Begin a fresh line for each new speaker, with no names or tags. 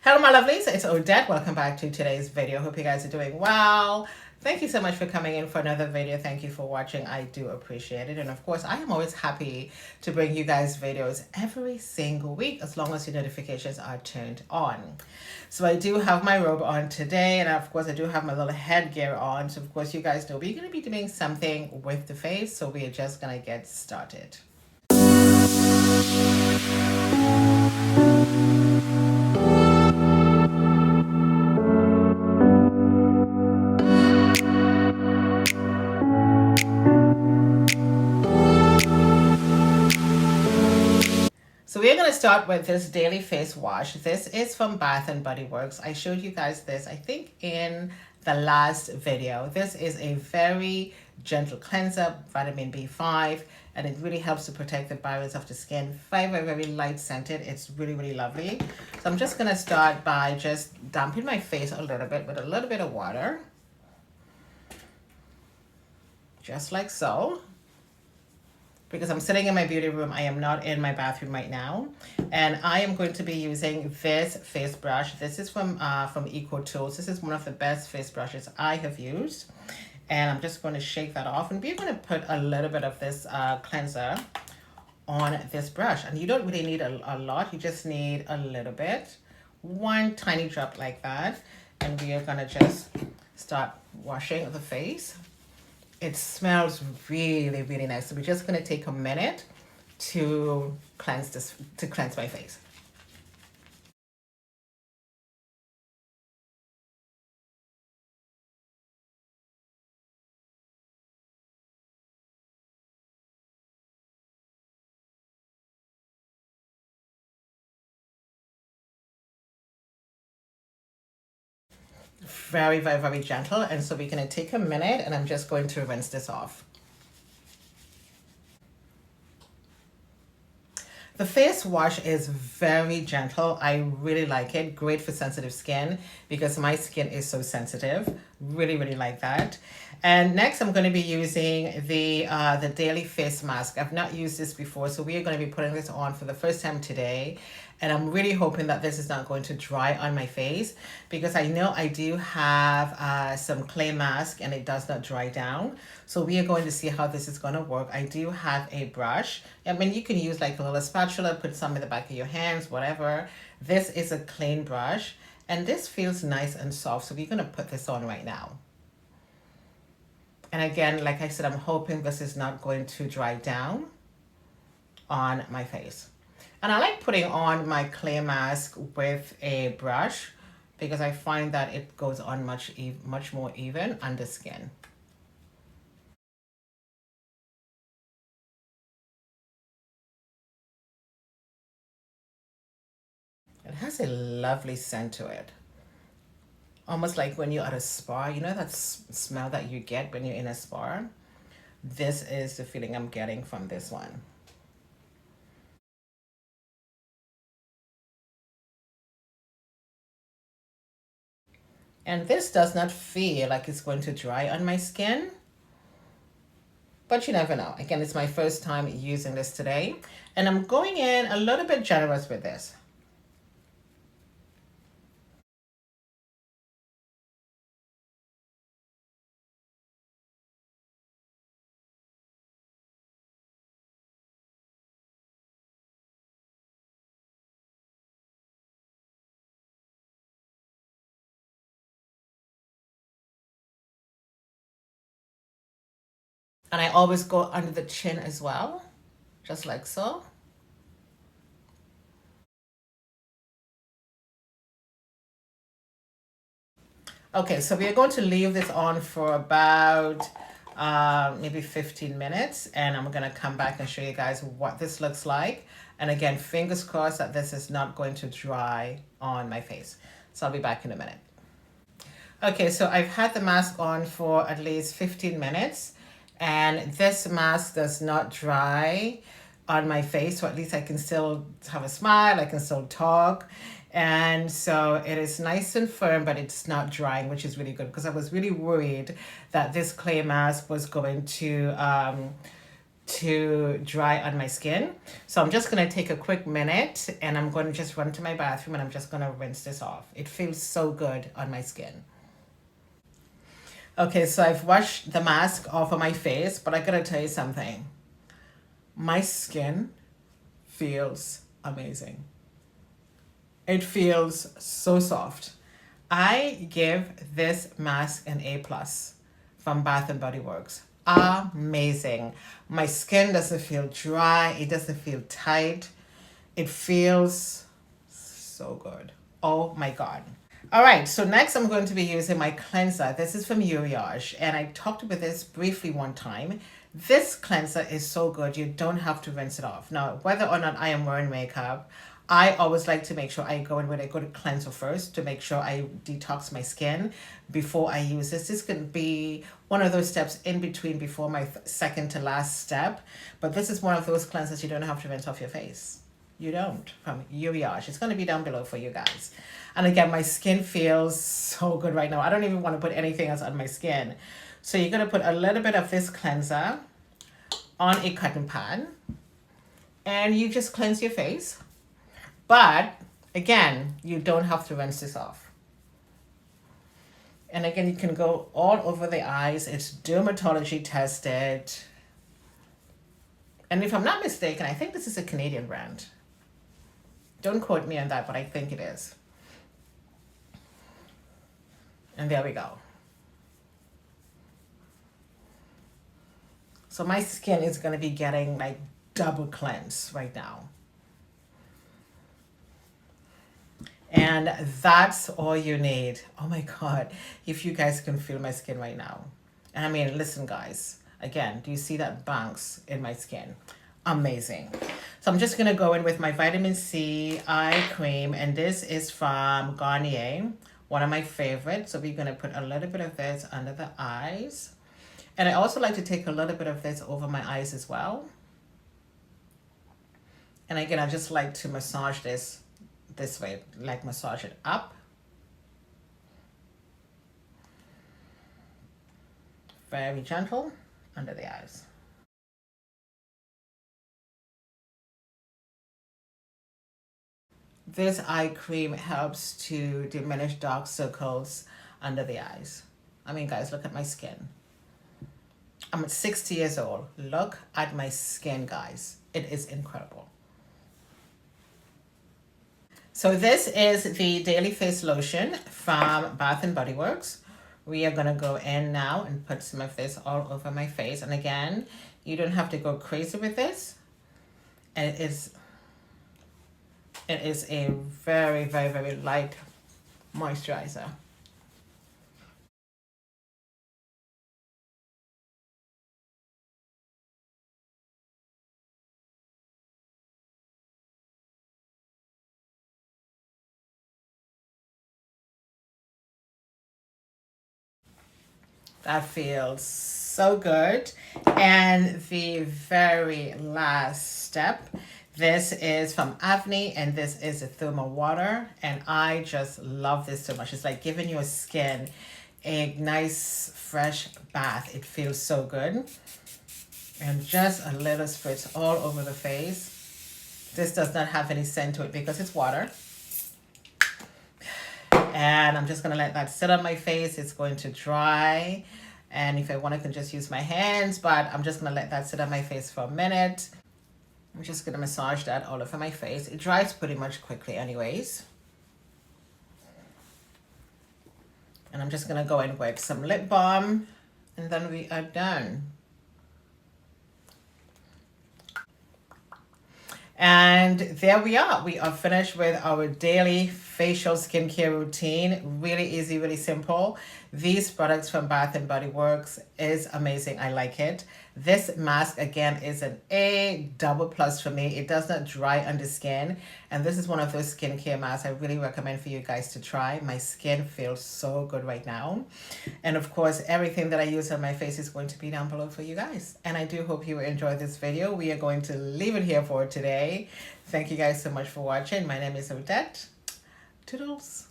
Hello my lovelies, it's Odette. Welcome back to today's video. Hope you guys are doing well. Thank you so much for coming in for another video. Thank you for watching. I do appreciate it. And of course, I am always happy to bring you guys videos every single week as long as your notifications are turned on. So I do have my robe on today, and of course I do have my little headgear on. So of course you guys know we're going to be doing something with the face. So we are just going to get started. So we're going to start with this daily face wash. This is from Bath and Body Works. I showed you guys this, I think, in the last video. This is a very gentle cleanser, vitamin B5, and it really helps to protect the barriers of the skin. Very light scented. It's really lovely. So I'm just going to start by just damping my face a little bit with a little bit of water. Just like so. Because I'm sitting in my beauty room, I am not in my bathroom right now. And I am going to be using this face brush. This is from Eco Tools. This is one of the best face brushes I have used. And I'm just going to shake that off. And we're going to put a little bit of this cleanser on this brush. And you don't really need a lot. You just need a little bit. One tiny drop like that. And we are going to just start washing the face. It smells really nice. So we're just going to take a minute to cleanse my face. Very gentle. And so we're going to take a minute and I'm just going to rinse this off. The face wash is very gentle. I really like it. Great for sensitive skin because my skin is so sensitive. Really like that. And next I'm going to be using the daily face mask. I've not used this before, so we are going to be putting this on for the first time today. And I'm really hoping that this is not going to dry on my face because I know I do have some clay mask and it does not dry down. So we are going to see how this is going to work. I do have a brush. I mean, you can use like a little spatula, put some in the back of your hands, whatever. This is a clean brush and this feels nice and soft. So we're going to put this on right now. And again, like I said, I'm hoping this is not going to dry down on my face. And I like putting on my clay mask with a brush because I find that it goes on much more even on the skin. It has a lovely scent to it. Almost like when you're at a spa, you know that smell that you get when you're in a spa? This is the feeling I'm getting from this one. And this does not feel like it's going to dry on my skin. But you never know. Again, it's my first time using this today. And I'm going in a little bit generous with this. And I always go under the chin as well, just like so. Okay, so we are going to leave this on for about maybe 15 minutes. And I'm going to come back and show you guys what this looks like. And again, fingers crossed that this is not going to dry on my face. So I'll be back in a minute. Okay, so I've had the mask on for at least 15 minutes. And this mask does not dry on my face, so at least I can still have a smile, I can still talk. And so it is nice and firm, but it's not drying, which is really good because I was really worried that this clay mask was going to to dry on my skin. So I'm just going to take a quick minute and I'm going to just run to my bathroom and I'm just going to rinse this off. It feels so good on my skin. Okay, so I've washed the mask off of my face, but I gotta tell you something. My skin feels amazing. It feels so soft. I give this mask an A+ from Bath and Body Works. Amazing. My skin doesn't feel dry. It doesn't feel tight. It feels so good. Oh my God. All right, so next I'm going to be using my cleanser. This is from Uriage, and I talked about this briefly one time. This cleanser is so good, you don't have to rinse it off. Now, whether or not I am wearing makeup, I always like to make sure I go in with a good cleanser first to make sure I detox my skin before I use this. This could be one of those steps in between before my second to last step, but this is one of those cleansers you don't have to rinse off your face. You don't, from Uriage. It's going to be down below for you guys. And again, my skin feels so good right now. I don't even want to put anything else on my skin. So you're going to put a little bit of this cleanser on a cotton pad. And you just cleanse your face. But again, you don't have to rinse this off. And again, you can go all over the eyes. It's dermatology tested. And if I'm not mistaken, I think this is a Canadian brand. Don't quote me on that, but I think it is. And there we go. So my skin is going to be getting like double cleanse right now. And that's all you need. Oh my God. If you guys can feel my skin right now. And I mean, listen guys, again, do you see that bounce in my skin? Amazing. So I'm just going to go in with my Vitamin C eye cream. And this is from Garnier, one of my favorites. So we're going to put a little bit of this under the eyes. And I also like to take a little bit of this over my eyes as well. And again, I just like to massage this way, like massage it up. Very gentle under the eyes. This eye cream helps to diminish dark circles under the eyes. I mean, guys, look at my skin. I'm 60 years old. Look at my skin, guys. It is incredible. So this is the Daily Face Lotion from Bath and Body Works. We are going to go in now and put some of this all over my face. And again, you don't have to go crazy with this. And it is a very, very, very light moisturizer. That feels so good. And the very last step, this is from Avene, and this is a thermal water. And I just love this so much. It's like giving your skin a nice, fresh bath. It feels so good. And just a little spritz all over the face. This does not have any scent to it because it's water. And I'm just going to let that sit on my face. It's going to dry. And if I want, I can just use my hands, but I'm just going to let that sit on my face for a minute. I'm just going to massage that all over my face. It dries pretty much quickly anyways. And I'm just going to go in with some lip balm, and then we are done. And there we are. We are finished with our daily facial skincare routine. Really easy, really simple. These products from Bath and Body Works is amazing. I like it. This mask, again, is an A+ for me. It does not dry under skin. And this is one of those skincare masks I really recommend for you guys to try. My skin feels so good right now. And of course, everything that I use on my face is going to be down below for you guys. And I do hope you enjoyed this video. We are going to leave it here for today. Thank you guys so much for watching. My name is Odette. Toodles.